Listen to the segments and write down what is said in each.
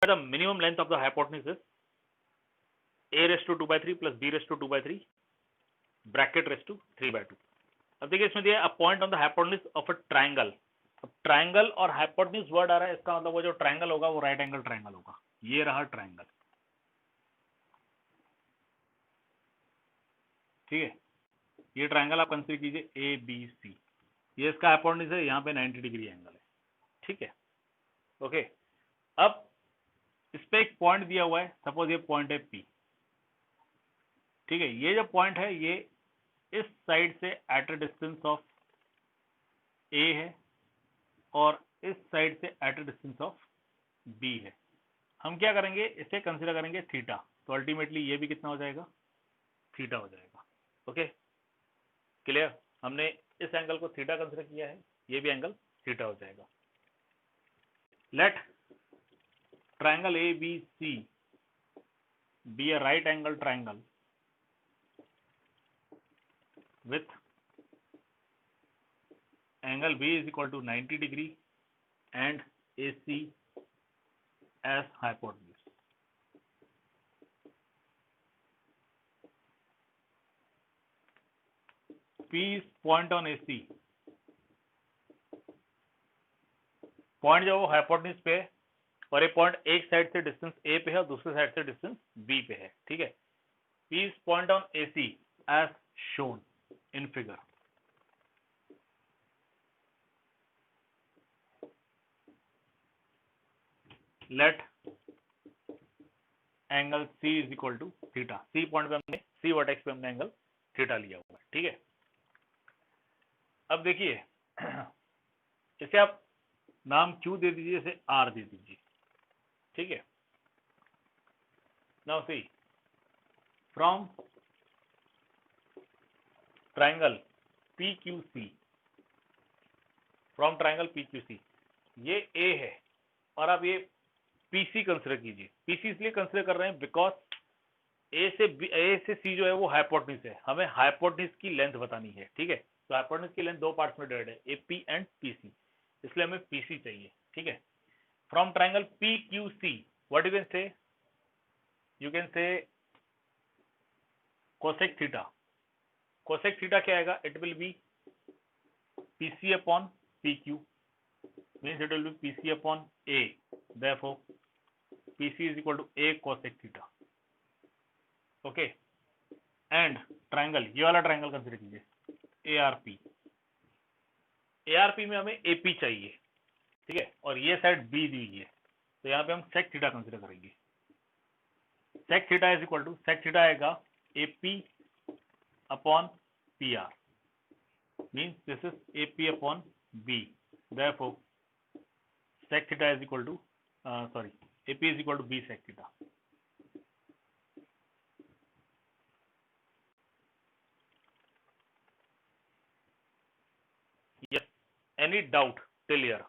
The minimum length of the hypotenuse is a raise to 2/3 plus b raise to 2/3 bracket raise to 3/2। अब देखिए इसमें दिया a point on the hypotenuse of a triangle. अब triangle और hypotenuse word आ रहा है, इसका मतलब वो जो ट्राइंगल होगा वो राइट एंगल ट्राइंगल होगा। ये रहा ट्राइंगल, ठीक है। ये ट्राइंगल आप कंसीडर कीजिए ए बी सी, ये इसका हाइपोटेन्यूज है, यहाँ पे 90 डिग्री एंगल है, ठीक है। ओके, अब इस पे एक पॉइंट दिया हुआ है, सपोज ये पॉइंट है पी, ठीक है। ये जो पॉइंट है ये इस साइड से at a distance of A है और इस साइड से at a distance of B है। हम क्या करेंगे, इसे कंसीडर करेंगे थीटा, तो अल्टीमेटली ये भी कितना हो जाएगा, थीटा हो जाएगा। Okay, clear. हमने इस एंगल को थीटा कंसीडर किया है, ये भी एंगल थीटा हो जाएगा। Let triangle A B C be a right angle triangle with angle B is equal to 90 degree and AC as hypotenuse. P is point on AC, point जो वो hypotenuse पे है और ये पॉइंट एक side से डिस्टेंस A पे है और दूसरे साइड से डिस्टेंस B पे है, ठीक है। P is point on AC as shown in figure. Let angle C is equal to theta. C point पे हमने, C वर्टेक्स पे हमने एंगल थीटा लिया हुआ है, ठीक है। अब देखिए इसे आप नाम Q दे दीजिए, इसे R दे दीजिए, ठीक है। Now see from triangle PQC, from triangle PQC, ये A है और आप ये PC कंसिडर कीजिए। PC इसलिए कंसिडर कर रहे हैं बिकॉज A से C जो है वो हाइपोटेन्यूज है, हमें हाइपोटेन्यूज की लेंथ बतानी है, ठीक है। तो हाइपोटेन्यूज की लेंथ दो पार्ट्स में डिवाइड है, AP एंड PC, इसलिए हमें PC चाहिए, ठीक है। From triangle PQC what you can say, you can say cosec theta. Cosec theta क्या आएगा, it will B PC upon PQ, means it will be PC upon A, therefore PC is equal to A cosec theta. Okay, and triangle, ये वाला triangle consider कीजिए ARP। ARP में हमें AP चाहिए, ठीक है, और ये साइड B दी हुई है, तो यहाँ पे हम sec थीटा कंसिडर करेंगे। sec theta is equal to, sec theta आएगा AP upon PR, means this is AP upon B, therefore sec theta is equal to AP is equal to B sec theta. Yes, any doubt till here?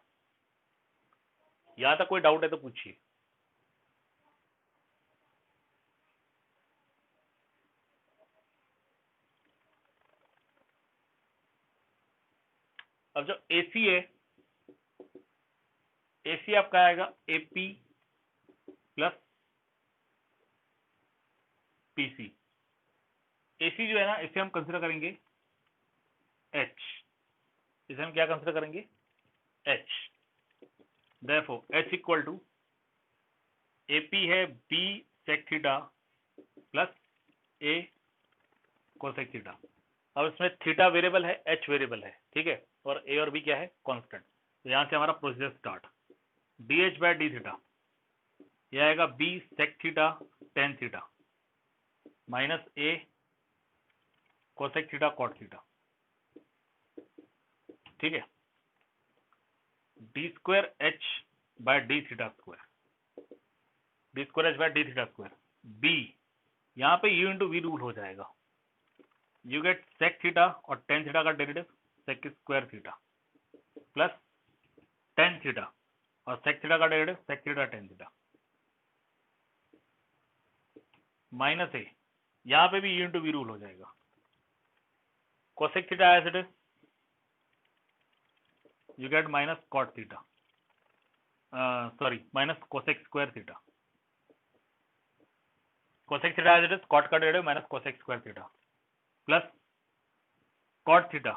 यहां तक कोई doubt है तो पूछिए। अब जो AC है, AC आपका आएगा AP प्लस PC। AC जो है ना, इसे हम कंसिडर करेंगे H, इसे हम क्या कंसिडर करेंगे, H। Therefore H equal to AP है B sec theta plus A cosec theta. अब इसमें थीटा वेरिएबल है, H वेरिएबल है, ठीक है, और A और B क्या है, कांस्टेंट। तो यहां से हमारा procedure start, DH by D theta, यह आएगा B sec theta tan theta minus A cosec theta cot theta, ठीक है। D square H by D theta square, D square H by D theta square, B यहाँ पे U into V rule हो जाएगा, you get sec theta और tan theta का derivative sec square theta plus tan theta और sec theta का derivative sec theta tan theta minus A, यहाँ पे भी यू इंटू वी रूल हो जाएगा, cosec theta as it is, you get minus cot theta, sorry, minus cosec square theta, cosec theta as it is cot का derivative minus cosec square theta plus cot theta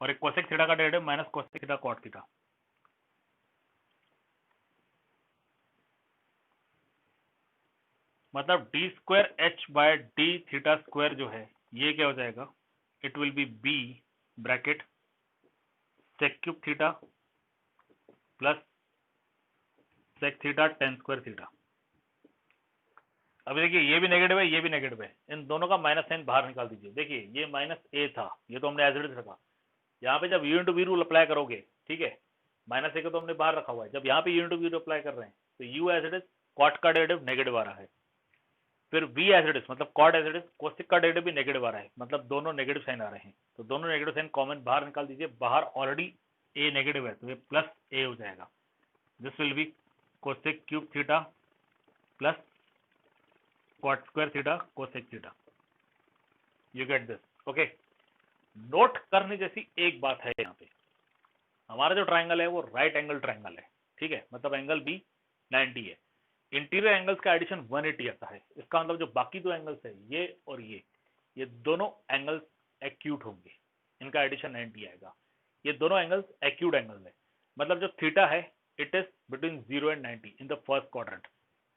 और एक cosec theta का derivative minus cosec theta cot theta. मतलब D square H by D theta square जो है ये क्या हो जाएगा, it will be B bracket sec cube theta plus sec theta tan square theta. अभी देखिए ये भी नेगेटिव है, ये भी नेगेटिव है, इन दोनों का माइनस साइन बाहर निकाल दीजिए। देखिए ये माइनस ए था, ये तो हमने एज इट इज रखा। यहाँ पे जब U into V rule apply करोगे, ठीक है, माइनस ए को तो हमने बाहर रखा हुआ है, जब यहाँ पे U into V rule apply कर रहे हैं तो U as it is cot का डेरिवेटिव नेगेटिव आ रहा है, फिर वी एज इट इज मतलब cot as it is cosec का डेरिवेटिव भी नेगेटिव आ रहा है, मतलब दोनों नेगेटिव साइन आ रहे हैं, तो दोनों नेगेटिव साइन कॉमन बाहर निकाल दीजिए। बाहर ऑलरेडी ए नेगेटिव है तो ये प्लस ए हो जाएगा। This will be cosec cube theta plus cot square theta cosec theta. You get this? Okay. Note करने जैसी एक बात है, यहाँ पे हमारा जो ट्राइंगल है वो राइट एंगल ट्राइंगल है, ठीक है, मतलब एंगल बी 90 है, इंटीरियर एंगल्स का एडिशन 180 आता है। इसका मतलब जो बाकी दो एंगल्स है ये और ये दोनों एंगल्स एक्यूट होंगे, इनका एडिशन 90 आएगा। ये दोनों एंगल्स एक्यूट एंगल है, मतलब जो थीटा है it is between 0 and 90 in the first quadrant.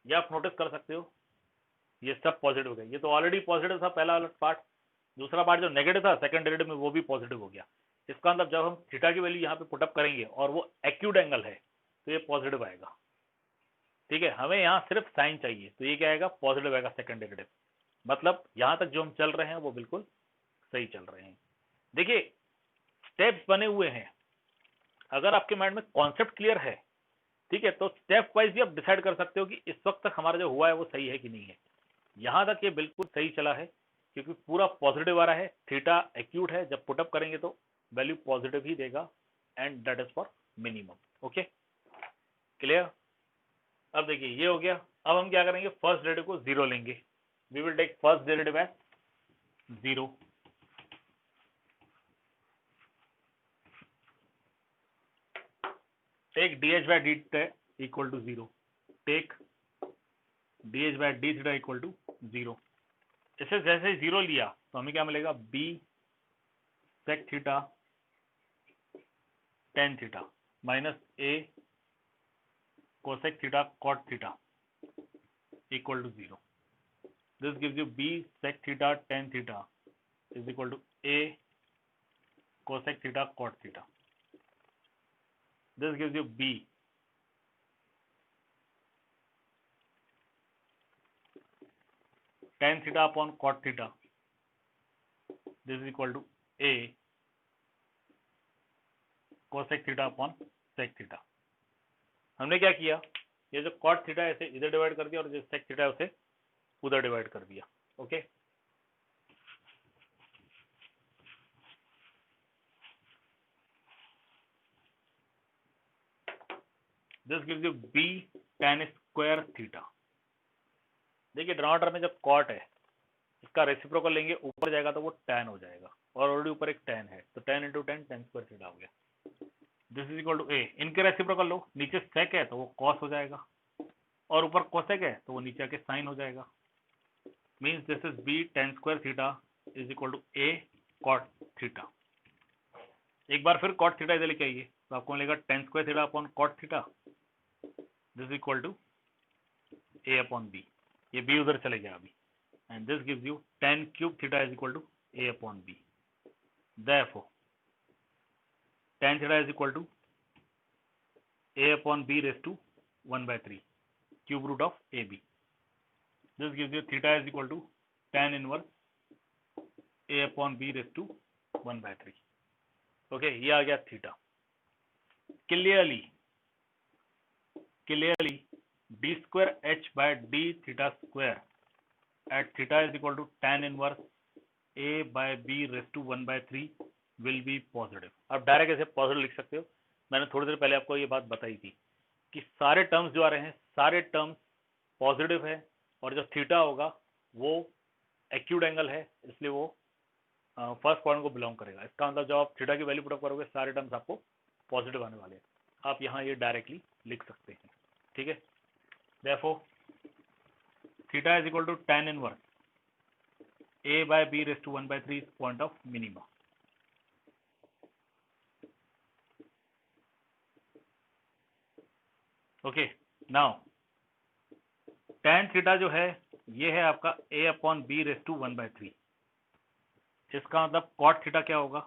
ये आप नोटिस कर सकते हो, ये सब पॉजिटिव हो गया, ये तो ऑलरेडी पॉजिटिव था पहला वाला पार्ट, दूसरा पार्ट जो नेगेटिव था सेकंड डेरिवेटिव में वो भी पॉजिटिव हो गया। इसका मतलब जब हम थीटा की वैल्यू यहाँ पे पुटअप करेंगे और वो एक्यूट एंगल है तो ये पॉजिटिव आएगा, ठीक है। हमें यहाँ सिर्फ साइन चाहिए तो ये क्या आएगा, पॉजिटिव आएगा सेकंड डेरिवेटिव। मतलब यहाँ तक जो हम चल रहे हैं वो बिल्कुल सही चल रहे हैं। देखिए स्टेप्स बने हुए हैं, अगर आपके माइंड में कॉन्सेप्ट क्लियर है, ठीक है, तो स्टेप वाइज भी आप डिसाइड कर सकते हो कि इस वक्त तक हमारा जो हुआ है वो सही है कि नहीं है। यहाँ तक ये बिल्कुल सही चला है क्योंकि पूरा पॉजिटिव आ रहा है, थीटा एक्यूट है, जब पुटअप करेंगे तो वैल्यू पॉजिटिव ही देगा and that is for minimum. Okay clear? अब देखिए ये हो गया। अब हम क्या करेंगे, फर्स्ट डेरिवेटिव को जीरो लेंगे, we will take first derivative as zero. Take D H by D theta equal to zero, take D H by D theta equal to zero. इसे जैसे जीरो लिया तो हमें क्या मिलेगा, B sec theta tan theta minus A cosec theta cot theta equal to zero. This gives you B sec theta tan theta is equal to A cosec theta cot theta. This gives you B tan theta upon cot theta, this is equal to a cosec theta upon sec theta। हमने क्या किया, ये जो cot theta है इसे इधर divide कर दिया और जो sec theta है उसे उधर डिवाइड कर दिया। Okay this gives you b tan square theta. देखिए डिनोमिनेटर में जब cot है इसका रेसिप्रोकल लेंगे, ऊपर जाएगा तो वो tan हो जाएगा और ऑलरेडी ऊपर एक tan है तो tan into tan tan square theta हो गया। दिस इज इक्वल टू ए, इनके रेसिप्रोकल लो, नीचे सेक है तो वो कॉस हो जाएगा और ऊपर कोसेक है तो वो नीचे आके साइन हो जाएगा। Means this is B tan square theta is equal to A cot theta. एक बार फिर कॉट थीटा इधर लेके आइए तो आपको मिलेगा tan square theta upon cot theta, this equal to A upon B, ये बी उधर चले गया अभी, and this gives you tan cube theta is equal to A upon B. Therefore tan theta is equal to a upon b raised to 1 by 3 cube root of ab. This gives you theta is equal to tan inverse a upon b raised to 1 by 3. Okay, ये आ गया theta. Clearly d square h by d theta square at theta is equal to tan inverse a by b raised to 1 by 3 will be positive। आप direct ऐसे positive लिख सकते हो, मैंने थोड़ी देर पहले आपको ये बात बताई थी कि सारे टर्म्स जो आ रहे हैं सारे टर्म्स पॉजिटिव है और जो थीटा होगा वो एक्यूट एंगल है इसलिए वो फर्स्ट पॉइंट को बिलोंग करेगा। इसका मतलब जब आप थीटा की वैल्यू पुटअप करोगे सारे टर्म्स आपको पॉजिटिव आने वाले हैं, आप यहाँ ये डायरेक्टली लिख सकते हैं, ठीक है। Therefore theta is equal to tan inverse a by b raised to 1/3 is point of minima. Okay, now tan theta जो है ये है आपका a upon b raise to 1/3। इसका मतलब cot थीटा क्या होगा?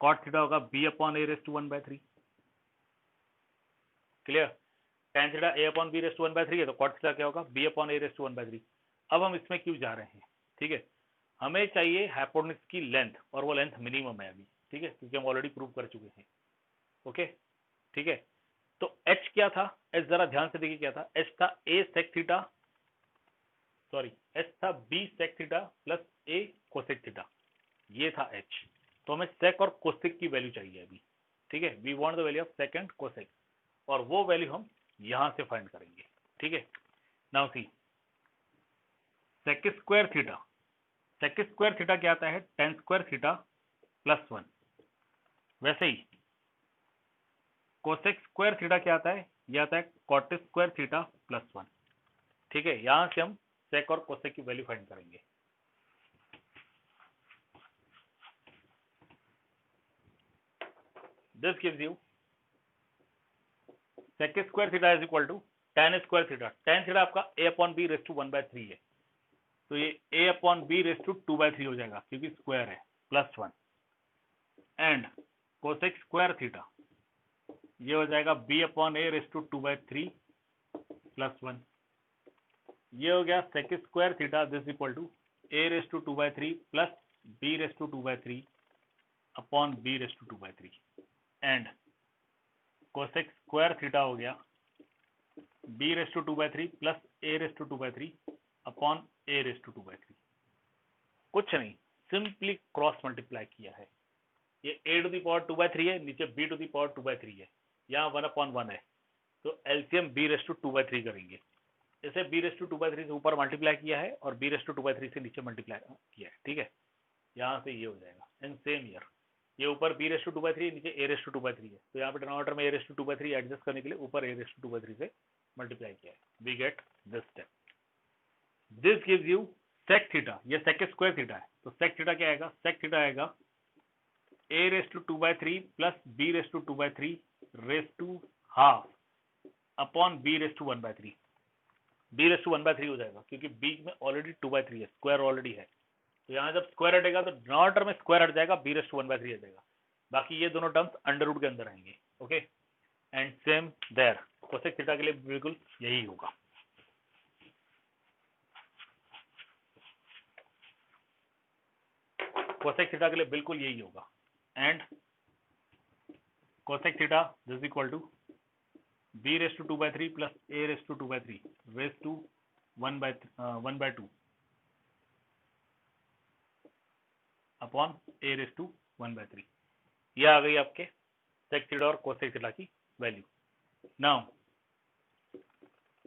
cot थीटा होगा b upon a raise to 1/3। Clear? tan theta a upon b raise to 1/3 है तो cot थीटा क्या होगा? b upon a raise to 1/3। अब हम इसमें क्यों जा रहे हैं? ठीक है, हमें चाहिए हाइपोटेन्यूज की लेंथ और वो लेंथ मिनिमम है अभी। ठीक है, क्योंकि हम ऑलरेडी प्रूव कर चुके हैं। ओके, ठीक है, तो h क्या था? h जरा ध्यान से देखिए क्या था। h था a sec theta, sorry h था b sec theta plus a cosec theta, ये था h। तो हमें sec और cosec की वैल्यू चाहिए अभी। ठीक है, we want the value of sec and cosec, और वो वैल्यू हम यहां से फाइंड करेंगे। ठीक है, now see sec square theta, sec square theta क्या आता है? tan square theta plus 1। वैसे ही कोसेक स्क्वायर थीटा क्या आता है? ये आता है कॉट स्क्वायर थीटा प्लस 1। ठीक है, यहां से हम सेक और कोसेक की वैल्यू फाइंड करेंगे। This gives you sec square theta is equal to tan square theta. tan theta आपका a upon B raise to 1/3 है, तो ये a upon B raise to 2/3 हो जाएगा क्योंकि स्क्वायर है, plus 1। And cosec square theta ये हो जाएगा b upon a raise to 2/3 plus 1। ये हो गया sec square theta this equal to a raise to 2/3 plus b raise to 2/3 upon b raise to 2/3। And cosec square theta हो गया b raise to 2/3 plus a raise to 2/3 upon a raise to 2/3। कुछ नहीं, simply cross multiply किया है। ये a to the power 2/3 है, नीचे b to the power 2/3 है, यहाँ 1/1 है, तो एलसीएम b रेस टू 2/3 करेंगे। इसे b रेस टू 2/3 से ऊपर मल्टीप्लाई किया है और b रेस टू 2/3 से नीचे मल्टीप्लाई किया है। ठीक है, यहाँ से ये हो जाएगा एंड सेम ईयर, ये ऊपर b रेस टू 2/3 नीचे a रेस टू 2/3 है, तो यहाँ पे डिनोमिनेटर में a रेस टू 2/3 एडजस्ट करने के लिए ऊपर a रेस टू 2/3 से मल्टीप्लाई किया है। We get this step. This gives you sec theta, ये सेक स्क्वायर थीटा है, तो सेक थीटा क्या आएगा? सेक थीटा आएगा a raise to 2/3 plus b raise to 2/3 raise to half upon b raise to 1/3। b raise to 1/3 हो जाएगा क्योंकि b में ऑलरेडी 2/3 है, स्क्वायर ऑलरेडी है, तो यहाँ जब स्क्वायर हटेगा तो डिनोमिनेटर में स्क्वायर हट जाएगा, b रेस टू 1/3 आ जाएगा। बाकी ये दोनों टर्म्स अंडर रूट के अंदर आएंगे। Okay, and same there cosec theta के लिए बिल्कुल यही होगा। कोसेक थीटा के लिए बिल्कुल यही होगा। And cosec theta this equal to b raise to 2/3 plus a raise to 2/3 raise to 1/2 upon a raise to 1/3। ये आ गई आपके सेक थीटा और कोसेक थीटा की वैल्यू। नाउ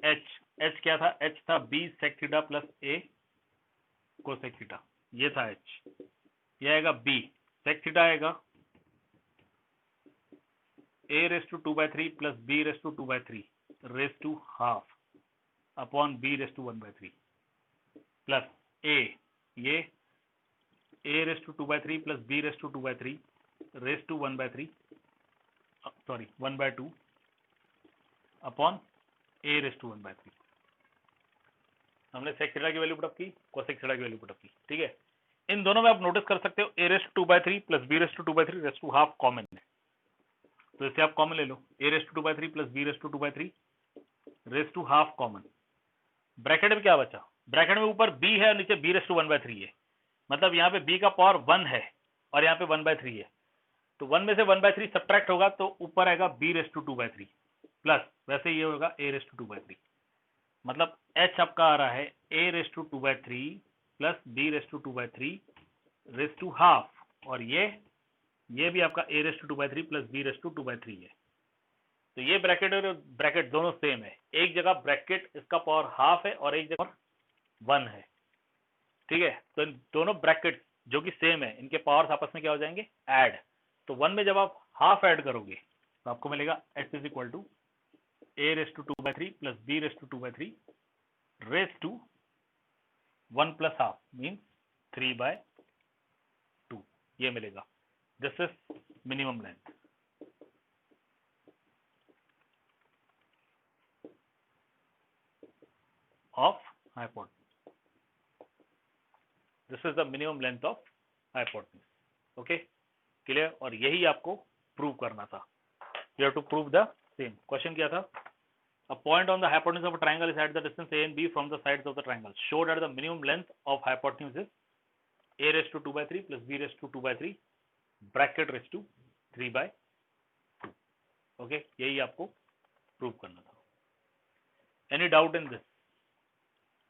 h क्या था? h था b sec theta plus a cosec theta, ये था h। ये आएगा b सेक थीटा आएगा a raise to 2/3 plus b raise to 2/3 raise to half upon b raise to 1/3 plus a, ये a raise to 2/3 plus b raise to 2/3 raise to 1/3 sorry 1/2 upon a raise to 1/3। हमने sec theta की value put up की, cosec theta की value put up की। ठीक है, इन दोनों में आप नोटिस कर सकते हो a raise to 2/3 plus b raise to 2/3 raise to half common है, तो इसे आप कॉमन ले लो, a raise to 2/3 plus b raise to 2/3 raise to half common. Bracket में क्या बचा? ब्रैकेट में ऊपर b है और नीचे b रेस टू 1/3 है, मतलब यहाँ पे b का पावर 1 है और यहाँ पे 1/3 है, तो 1 में से 1/3 सब्ट्रैक्ट होगा तो ऊपर आएगा b रेस टू 2/3 प्लस वैसे ये होगा a रेस टू 2/3। मतलब h आपका आ रहा है a raise to 2/3 plus b raise to 2/3 raise to half, और ये भी आपका a raise to 2/3 plus b raise to 2/3 है। तो ये ब्रैकेट और ब्रैकेट दोनों सेम है, एक जगह ब्रैकेट इसका पावर हाफ है और एक जगह 1 है। ठीक है, तो इन दोनों ब्रैकेट जो कि सेम है, इनके पावर्स आपस में क्या हो जाएंगे? ऐड। तो 1 में जब आप हाफ ऐड करोगे तो आपको मिलेगा h is equal to a raise to 2/3 plus b raise to 2/3 raised to 1 plus half means 3/2 ये मिलेगा. This is minimum length of hypotenuse. This is the minimum length of hypotenuse. Okay, clear? और यही आपको prove करना था. You have to prove the same. Question क्या था? A point on the hypotenuse of a triangle is at the distance A and B from the sides of the triangle. Show that the minimum length of hypotenuse is A raised to 2/3 plus B raised to 2/3 bracket raised to 3/2. Okay, यही आपको prove करना था. Any doubt in this?